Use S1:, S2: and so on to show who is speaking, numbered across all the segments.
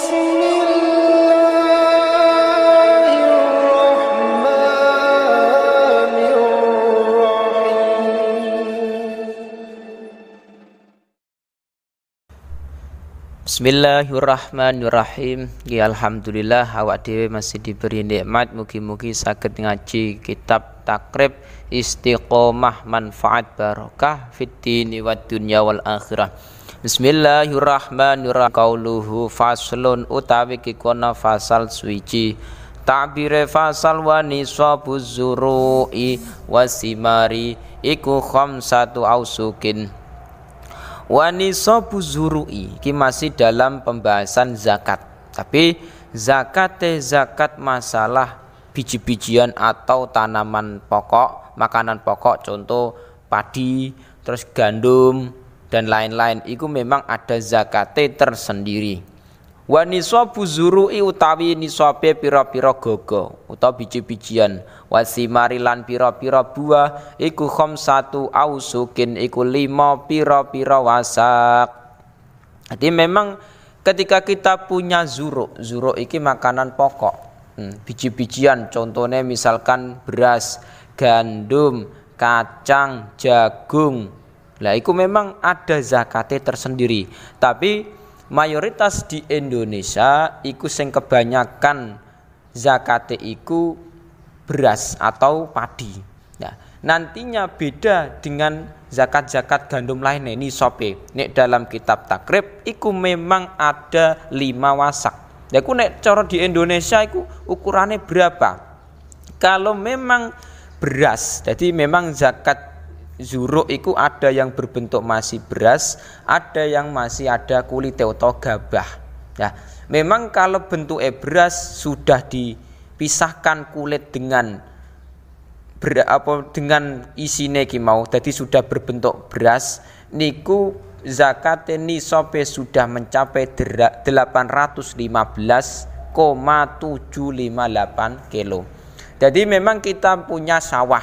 S1: Bismillahirrahmanirrahim. Ya alhamdulillah awak dhewe masih diberi nikmat, mugi-mugi saged ngaji kitab Takrib Istiqomah manfaat barokah fid dini wad dunya wal akhirah. Bismillahirrahmanirrahim. Qauluhu faslun utawi kikona fasal suci. Ta'bire fasal wa nisabuz zuru'i wasimari iku khamsatu ausukin. Wa nisabu zuru'i iki masih dalam pembahasan zakat. Tapi zakat masalah biji-bijian atau tanaman pokok, makanan pokok, contoh padi, terus gandum dan lain-lain, itu memang ada zakate tersendiri. Wa nisabu zuru'i utawi nisabe pira-pira gaga utawa biji-bijian, wasimari lan pira-pira buah iku khamsatu ausukin iku 5 pira-pira wasak. Jadi memang ketika kita punya zuruk iki makanan pokok, biji-bijian contohnya misalkan beras, gandum, kacang, jagung. Lah itu memang ada zakate tersendiri. Tapi mayoritas di Indonesia iku sing kebanyakan zakate iku beras atau padi. Nah, nantinya beda dengan zakat-zakat gandum lainnya nisabe. Nek dalam kitab Takrib iku memang ada 5 wasak. Ya ku nek cara di Indonesia iku ukurannya berapa? Kalau memang beras, jadi memang zakat zuruk itu ada yang berbentuk masih beras, ada yang masih ada kulit atau gabah. Ya, memang kalau bentuk beras sudah dipisahkan kulit dengan dengan isine ki mau, jadi sudah berbentuk beras. Niku zakat nisabe sudah mencapai 815,758 kilo. Jadi memang kita punya sawah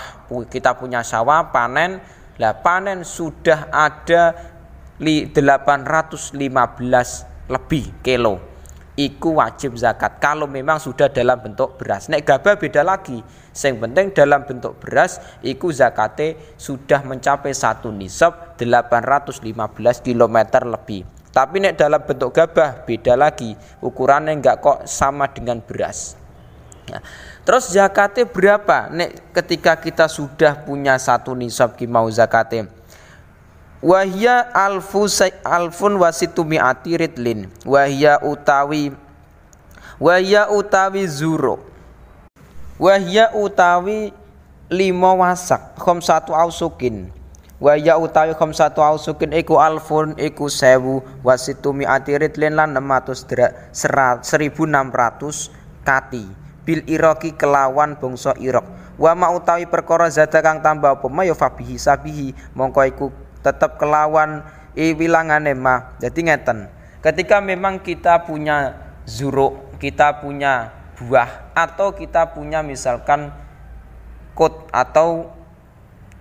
S1: panen. Lah panen sudah ada 815 lebih kilo. Iku wajib zakat kalau memang sudah dalam bentuk beras. Nek gabah beda lagi. Yang penting dalam bentuk beras iku zakate sudah mencapai satu nisab 815 km lebih. Tapi nek dalam bentuk gabah beda lagi. Ukurannya enggak kok sama dengan beras. Nah, terus zakatnya berapa? Nek ketika kita sudah punya satu nisab ki mau zakatnya. Wahya alfun wasitumi'ati ridlin. Wahya utawi zuro. Wahya utawi 5 wasak. Khamsatu ausukin. Wahya utawi khamsatu ausukin iku alfun iku 1000 wasitumi'ati ridlin lan 1600 kati. Bil Iraki kelawan bangsa Irak. Wa ma utawi perkara zada kang tambah apa ya fabihi sabihi mongko iku tetep kelawan wilangane ma. Jadi ngeten. Ketika memang kita punya zuruk, kita punya buah atau kita punya misalkan kot atau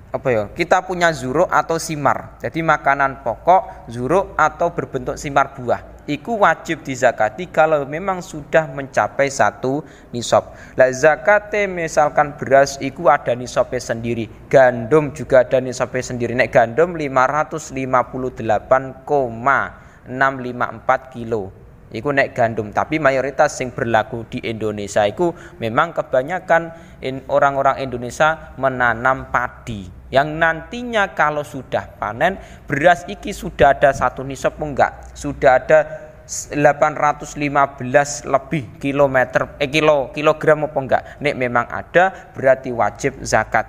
S1: apa ya? Kita punya zuruk atau simar. Jadi makanan pokok, zuruk atau berbentuk simar buah. Iku wajib dizakati kalau memang sudah mencapai satu nisab. Lah zakate misalkan beras iku ada nisabnya sendiri, gandum juga ada nisabnya sendiri. Nek gandum 558,654 kilo. Iku nek gandum, tapi mayoritas yang berlaku di Indonesia iku memang kebanyakan orang-orang Indonesia menanam padi. Yang nantinya kalau sudah panen beras iki sudah ada satu nisab enggak? Sudah ada 815 lebih kilogram apa enggak? Nek memang ada berarti wajib zakat.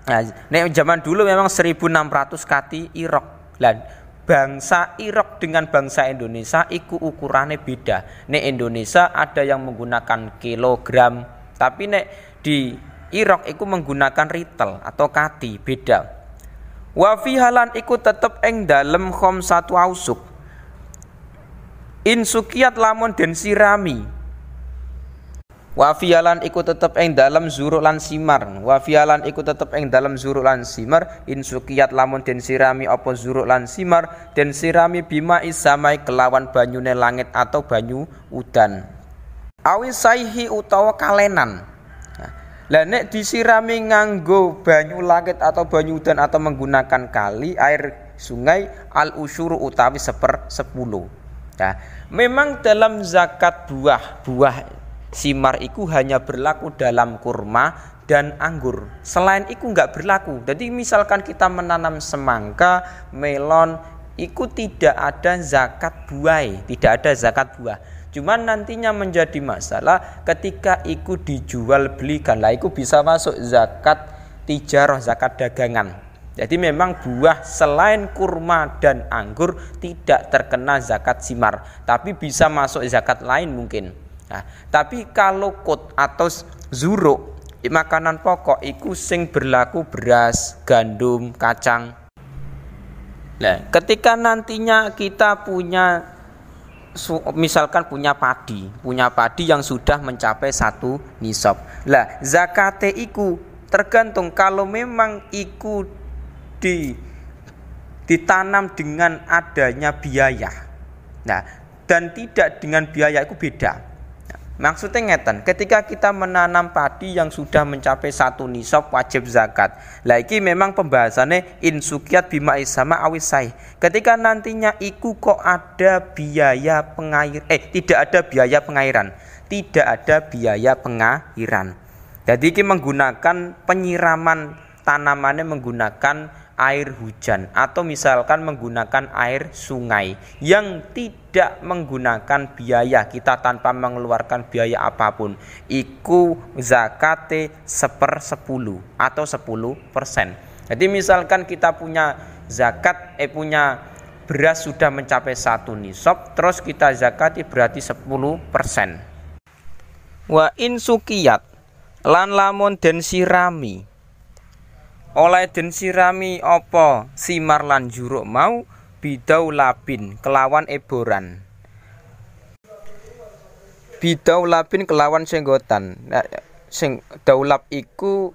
S1: Nah, nek zaman dulu memang 1600 kati Irak. Lah bangsa Irak dengan bangsa Indonesia iku ukurannya beda. Nek Indonesia ada yang menggunakan kilogram, tapi nek di Irak iku menggunakan ritel atau kati, beda. Wa fi halan iku tetep ing dalem khamsatu ausuk. In sukiyat lamun den sirami. Wa fialan iku tetep ing dalam zuruk lan simar. Wa fialan iku tetep ing dalam zuruk lan simar. Insukiyat lamun den sirami apa zuruk lan simar, den sirami bima isamai kelawan banyune langit atau banyu udan. Awi saihi utawa kalenan. Lah nek disirami nganggo banyu langit atau banyu udan atau menggunakan kali air sungai al usyuru utawi 1/10. Nah, memang dalam zakat buah simar itu hanya berlaku dalam kurma dan anggur. Selain itu enggak berlaku. Jadi misalkan kita menanam semangka, melon, itu tidak ada zakat buah, tidak ada zakat buah. Cuman nantinya menjadi masalah ketika itu dijual belikan. Lah itu bisa masuk zakat tijarah, zakat dagangan. Jadi memang buah selain kurma dan anggur tidak terkena zakat simar, tapi bisa masuk zakat lain mungkin. Nah, tapi kalau kot atau zuruk makanan pokok iku sing berlaku beras, gandum, kacang. Nah, ketika nantinya kita punya misalkan punya padi yang sudah mencapai 1 nisab. Lah, zakate iku tergantung kalau memang iku ditanam dengan adanya biaya. Nah, dan tidak dengan biaya itu beda. Maksudnya ngeten, ketika kita menanam padi yang sudah mencapai 1 nisab wajib zakat. Lah iki memang pembahasannya insukiyat bima isama awisai. Ketika nantinya iku kok ada biaya tidak ada biaya pengairan. Tidak ada biaya pengairan. Jadi iki menggunakan penyiraman tanamannya menggunakan air hujan atau misalkan menggunakan air sungai yang tidak menggunakan biaya, kita tanpa mengeluarkan biaya apapun, iku zakate 1/10 atau 10%. Jadi misalkan kita punya punya beras sudah mencapai 1 nisab, terus kita zakati berarti 10%. Wa insukiyat lan lamun den sirami oleh den sirami apa simar lan juruk mau bidau labin kelawan eboran. Bidau labin kelawan senggotan. Nah, sing daulab iku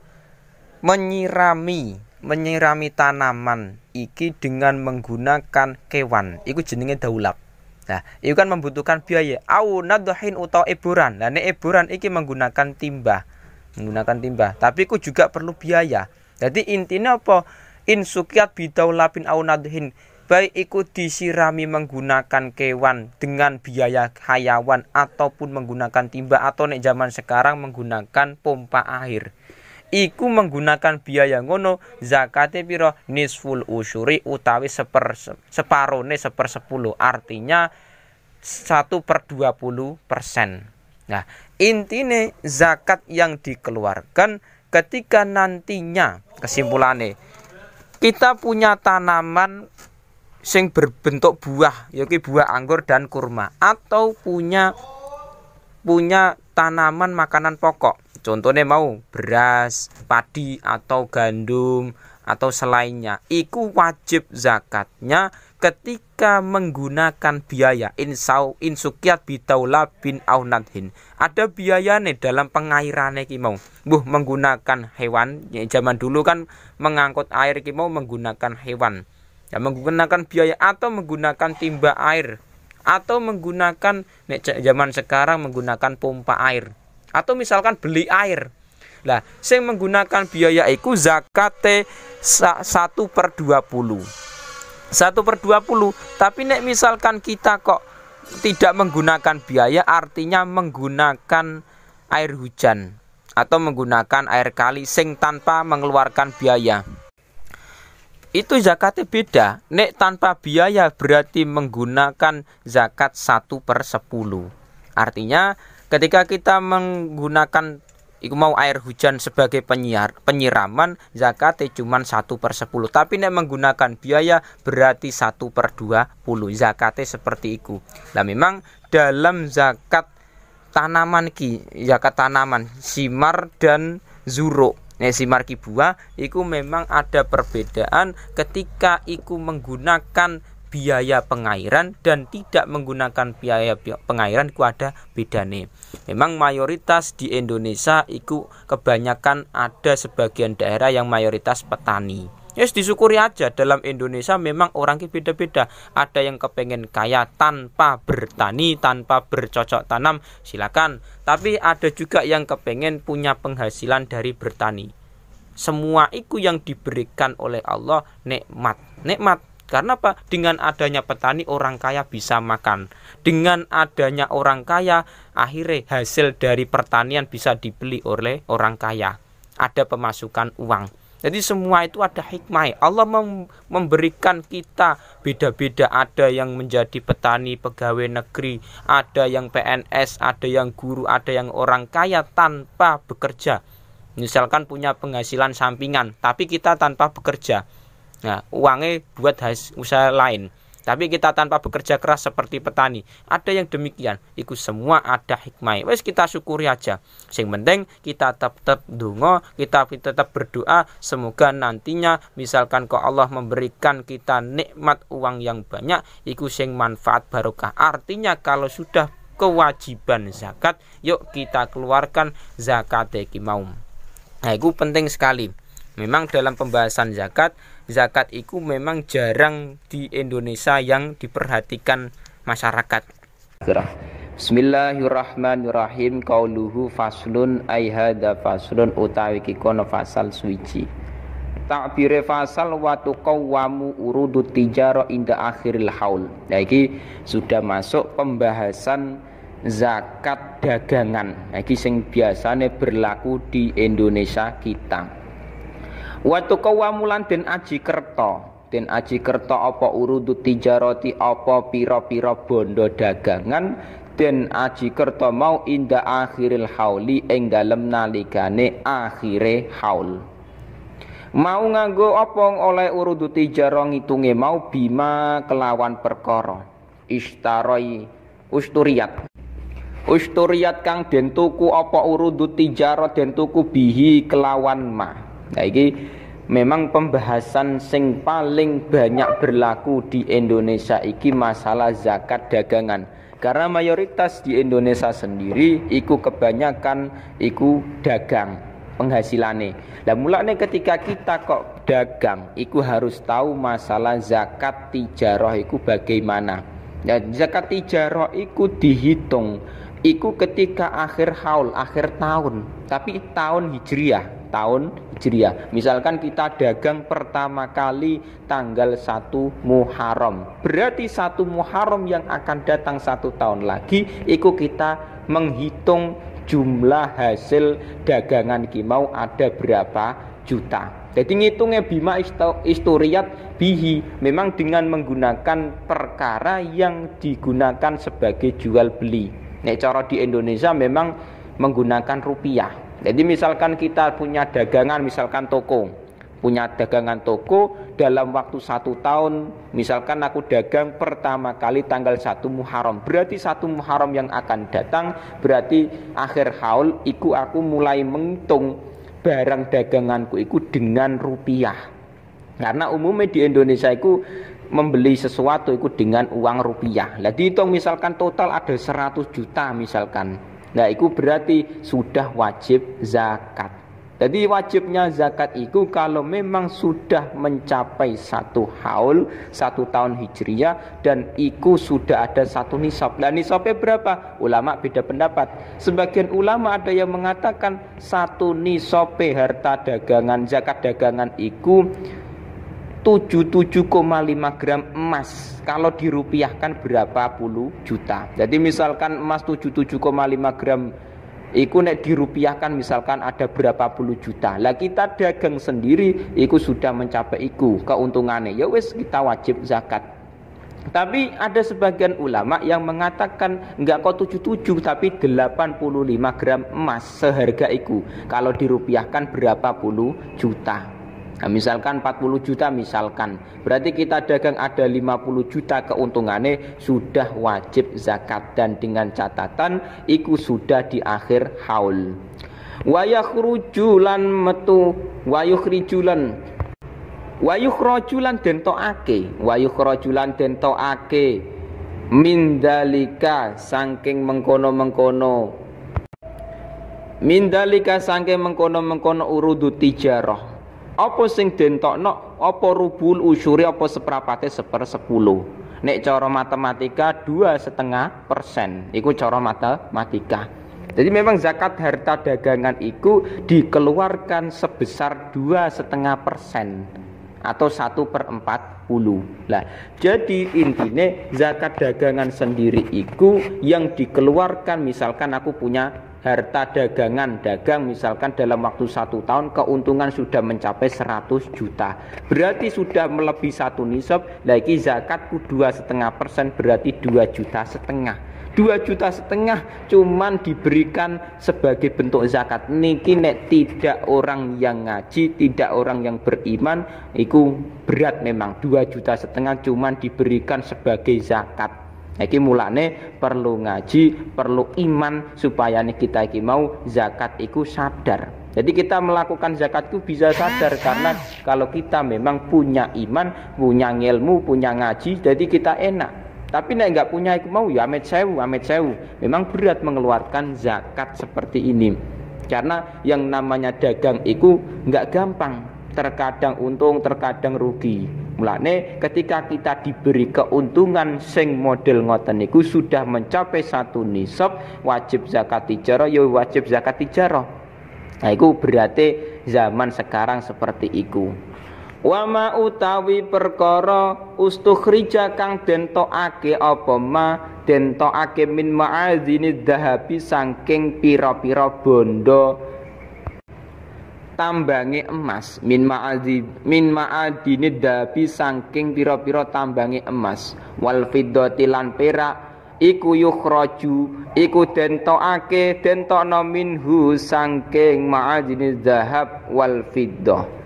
S1: menyirami tanaman iki dengan menggunakan kewan. Iku jenenge daulab. Nah, itu kan membutuhkan biaya. Au nadhin utawa eboran. Nah, nek eboran iki menggunakan timba. Tapi iku juga perlu biaya. Jadi intinya apa? Insukiyat bidau lapin au nadhin, baik ikut disirami menggunakan kewan dengan biaya hayawan ataupun menggunakan timba atau nek zaman sekarang menggunakan pompa air. Iku menggunakan biaya ngono zakate piro nisful usyuri utawi separone 1/10, artinya 1/20%. Nah, intinya zakat yang dikeluarkan ketika nantinya kesimpulannya kita punya tanaman sing berbentuk buah, yaitu buah anggur dan kurma, atau punya tanaman makanan pokok, contohnya mau beras, padi atau gandum atau selainnya, iku wajib zakatnya ketika menggunakan biaya insukiyat bitaula bin aunadhin. Ada biayanya dalam pengairan iki mau. Menggunakan hewan. Ya, zaman dulu kan mengangkut air iki mau menggunakan hewan. Ya, menggunakan biaya atau menggunakan timba air atau menggunakan zaman sekarang menggunakan pompa air atau misalkan beli air. Lah, sing menggunakan biaya iku zakate 1/20. 1/20. Tapi nek misalkan kita kok tidak menggunakan biaya, artinya menggunakan air hujan atau menggunakan air kali sing tanpa mengeluarkan biaya, itu zakatnya beda. Nek tanpa biaya berarti menggunakan zakat 1/10. Artinya ketika kita menggunakan iku mau air hujan sebagai penyiraman, zakatnya cuma 1/10. Tapi nek menggunakan biaya berarti 1/20. Zakatnya seperti itu. Nah, memang dalam zakat tanaman zakat tanaman simar dan zuruk. Simar ki buah iku memang ada perbedaan ketika iku menggunakan biaya pengairan dan tidak menggunakan biaya pengairan itu ada bedane. Memang mayoritas di Indonesia itu kebanyakan ada sebagian daerah yang mayoritas petani. Yes, disyukuri aja, dalam Indonesia memang orang itu beda-beda. Ada yang kepengen kaya tanpa bertani, tanpa bercocok tanam, silakan. Tapi ada juga yang kepengen punya penghasilan dari bertani. Semua itu yang diberikan oleh Allah nikmat. Nikmat. Karena apa? Dengan adanya petani orang kaya bisa makan. Dengan adanya orang kaya akhirnya hasil dari pertanian bisa dibeli oleh orang kaya. Ada pemasukan uang. Jadi semua itu ada hikmah. Allah memberikan kita beda-beda. Ada yang menjadi petani, pegawai negeri, ada yang PNS, ada yang guru, ada yang orang kaya tanpa bekerja. Misalkan punya penghasilan sampingan, tapi kita tanpa bekerja. Nah, uangnya buat usaha lain. Tapi kita tanpa bekerja keras seperti petani. Ada yang demikian. Itu semua ada hikmah. Wes kita syukuri aja. Yang penting kita tetap donga, kita tetap berdoa. Semoga nantinya misalkan kok Allah memberikan kita nikmat uang yang banyak, itu sing manfaat barokah. Artinya kalau sudah kewajiban zakat, yuk kita keluarkan zakat iki mau. Nah, itu penting sekali. Memang dalam pembahasan zakat itu memang jarang di Indonesia yang diperhatikan masyarakat. Bismillahirrahmanirrahim. Qauluhu faslun ay hadza faslun utawi kikono fasal suci. Ta'bire fasal wa tuqawwamu urudut tijara inda akhiril haul. Nah, iki sudah masuk pembahasan zakat dagangan. Nah, iki sing biasane berlaku di Indonesia kita. Watu kawamulan den aji kerta apa urudu tijarati apa pira-pira bondo dagangan den aji kerta mau inda akhiril hauli ing dalem nalikane akhire haul. Mau nganggo apa oleh urudu tijara ngitunge mau bima kelawan perkara istaroi usturiat kang den tuku apa urudu tijara den tuku bihi kelawan ma. Nah, ini memang pembahasan sing paling banyak berlaku di Indonesia iki masalah zakat dagangan. Karena mayoritas di Indonesia sendiri iku kebanyakan iku dagang penghasilane. Lah mulane ketika kita kok dagang iku harus tahu masalah zakat tijarah iku bagaimana. Nah, zakat tijarah iku dihitung iku ketika akhir haul, akhir tahun, tapi tahun hijriah. Misalkan kita dagang pertama kali tanggal 1 Muharram, berarti 1 Muharram yang akan datang 1 tahun lagi iku kita menghitung jumlah hasil dagangan kimau ada berapa juta. Jadi ngitungnya bima isturiat bihi, memang dengan menggunakan perkara yang digunakan sebagai jual beli. Nek cara di Indonesia memang menggunakan rupiah. Jadi misalkan kita punya dagangan, misalkan toko, dalam waktu 1 tahun, misalkan aku dagang pertama kali tanggal 1 Muharram, berarti 1 Muharram yang akan datang, berarti akhir haul iku aku mulai menghitung barang daganganku iku dengan rupiah. Karena umumnya di Indonesia iku membeli sesuatu iku dengan uang rupiah. Lah dihitung misalkan total ada 100 juta misalkan. Nah, itu berarti sudah wajib zakat. Jadi wajibnya zakat itu kalau memang sudah mencapai 1 haul, 1 tahun hijriah, dan itu sudah ada 1 nisab. Nah, nisabnya berapa? Ulama beda pendapat. Sebagian ulama ada yang mengatakan 1 nisab harta dagangan, zakat dagangan itu 77,5 gram emas. Kalau dirupiahkan berapa puluh juta. Jadi misalkan emas 77,5 gram iku nek dirupiahkan misalkan ada berapa puluh juta. Lah kita dagang sendiri iku sudah mencapai iku keuntungannya. Ya wis kita wajib zakat. Tapi ada sebagian ulama yang mengatakan enggak kok 77 tapi 85 gram emas seharga iku. Kalau dirupiahkan berapa puluh juta. Nah, misalkan 40 juta misalkan, berarti kita dagang ada 50 juta keuntungannya sudah wajib zakat, dan dengan catatan iku sudah di akhir haul. Wa yakhrujulan metu wa yukhrijulan
S2: Wa yukhrajulan den tokake, wa yukhrajulan den tokake min dalika saking mengkono-mengkono, min dalika saking mengkono-mengkono urudu tijarah. Apa sing den tokno? Apa rubul usyuri, apa seprapate 1/10. Nek cara matematika 2,5%. Iku cara matematika. Jadi memang zakat harta dagangan itu dikeluarkan sebesar 2,5% atau 1/40. Lah, jadi intinya zakat dagangan sendiri itu yang dikeluarkan, misalkan aku punya harta dagangan, dagang misalkan dalam waktu 1 tahun keuntungan sudah mencapai 100 juta, berarti sudah melebihi 1 nisab. Lagi zakatku 2,5%, berarti 2,5 juta. 2,5 juta cuman diberikan sebagai bentuk zakat. Niki nek tidak orang yang ngaji, tidak orang yang beriman, itu berat memang. 2,5 juta cuman diberikan sebagai zakat. Iki mulane perlu ngaji, perlu iman supaya kita iki mau zakat iku sadar. Jadi kita melakukan zakat itu bisa sadar, karena kalau kita memang punya iman, punya ilmu, punya ngaji, jadi kita enak. Tapi nek enggak punya iku mau ya amit sewu. Memang berat mengeluarkan zakat seperti ini. Karena yang namanya dagang itu enggak gampang. Terkadang untung, terkadang rugi. Mulane ketika kita diberi keuntungan sing model ngoten niku sudah mencapai 1 nisab, wajib zakat tijarah, ya wajib zakat tijarah. Nah iku berarti zaman sekarang seperti iku. Wa ma utawi perkara ustukhrija kang den tokake apa ma den tokake min ma'adzini dhahabi saking pira-pira bondo tambange emas, min ma'adini dhahabi saking pira-pira tambange emas, wal fiddati lan perak iku yukhraju iku den tokake den tokno minhu saking ma'adini dhahab wal fiddah.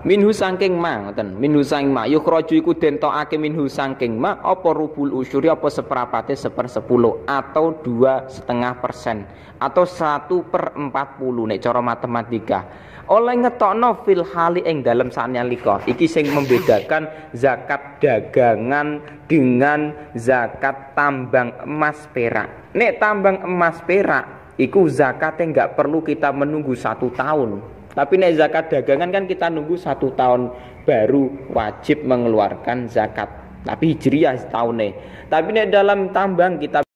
S2: Minhu saking ma ngoten, minhu saking ma yukhraju iku den tokake minhu saking ma apa rubul usyuri, apa seperapate 1/10 atau 2,5% atau 1/40 nek cara matematika. Oleh ngetokno fil hali ing dalem sanalika. Iki sing membedakan zakat dagangan dengan zakat tambang emas perak. Nek tambang emas perak iku zakatnya enggak perlu kita menunggu 1 tahun. Tapi nek zakat dagangan kan kita nunggu 1 tahun baru wajib mengeluarkan zakat. Tapi hijriah setahun nih. Tapi nek dalam tambang kita